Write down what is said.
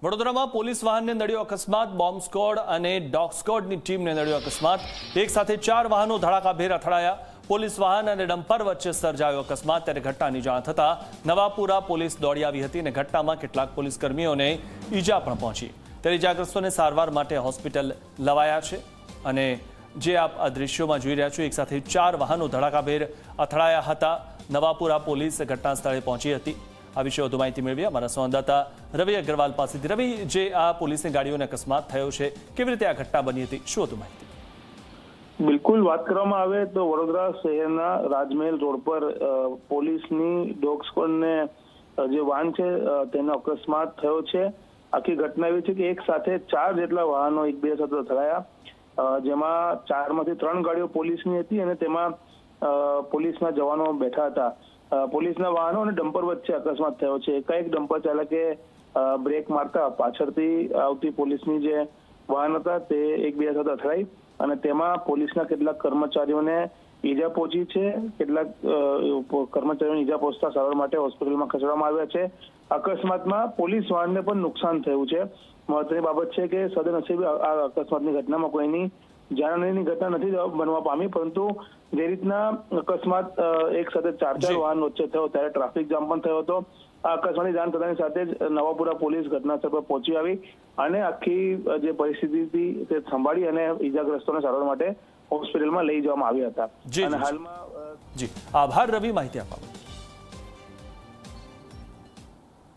વડોદરામાં પોલીસ વાહનને નડ્યો અકસ્માત। બોમ્બ સ્ક્વોડ અને ડોગ સ્ક્વોડની ટીમને નડ્યો અકસ્માત। એક સાથે 4 વાહનો ધડાકાભેર અથડાયા। પોલીસ વાહન અને ડમ્પર વચ્ચે સર્જાયો અકસ્માત। ત્યારે ઘટનાની જાણ થતાં નવાપુરા પોલીસ દોડી આવી હતી અને ઘટનામાં કેટલાક પોલીસ કર્મીઓને ઈજા પણ પહોંચી। ત્યારે ઈજાગ્રસ્તોને સારવાર માટે હોસ્પિટલ લવાયા છે અને જે આપ આ દ્રશ્યોમાં જોઈ રહ્યા છો, એક સાથે 4 વાહનો ધડાકાભેર અથડાયા હતા। નવાપુરા પોલીસ ઘટના સ્થળે પહોંચી હતી। આ વિશે વધુ માહિતી મેળવી અમારા સંવાદદાતા રવિ અગ્રવાલ પાસેથી। રવિ, જે આ પોલીસની ગાડીઓને અકસ્માત થયો છે, કેવી રીતે આ ઘટના બની હતી, શું વધુ માહિતી? બિલકુલ, વાત કરવામાં આવે તો વડોદરા શહેરના રાજમહેલ રોડ પર પોલીસની ડોગ સ્ક્વોડને જે વાહન છે તેનો અકસ્માત થયો છે। આખી ઘટના એવી છે કે એક સાથે 4 જેટલા વાહનો એકબીજા સાથે અથડાયા, જેમાં 4માંથી 3 ગાડીઓ પોલીસની હતી અને તેમાં પોલીસના જવાનો બેઠા હતા। પોલીસના વાહનો અને ડમ્પર વચ્ચે અકસ્માત થયો છે। એકાએક ડમ્પર ચાલકે બ્રેક મારતા પાછળથી આવતી પોલીસની જે વાહન હતા તે એકબીજા સાથે અથડાઈ અને તેમાં પોલીસના કેટલાક કર્મચારીઓને ઈજા પહોંચી છે। કેટલાક કર્મચારીઓને ઈજા પહોંચતા સારવાર માટે હોસ્પિટલમાં ખસેડવામાં આવ્યા છે। અકસ્માતમાં પોલીસ વાહનને પણ નુકસાન થયું છે। મહત્વની બાબત છે કે સદનસીબે આ અકસ્માતની ઘટનામાં કોઈની જાનહાનિની ઘટના નથી બનવા પામી, પરંતુ જે રીતના અકસ્માત એક સાથે 4 વાહન વચ્ચે થયો ત્યારે ટ્રાફિક જામ પણ થયો હતો। આ અકસ્માતની જાણ થતાની સાથે જ નવાપુરા પોલીસ ઘટનાસ્થળ પર પહોંચી આવી અને આખી જે પરિસ્થિતિ હતી તે સંભાળી અને ઈજાગ્રસ્તોને સારવાર માટે હોસ્પિટલમાં લઈ જવામાં આવ્યા હતા। અને હાલમાં આભાર રવિ, માહિતી આપવા માટે।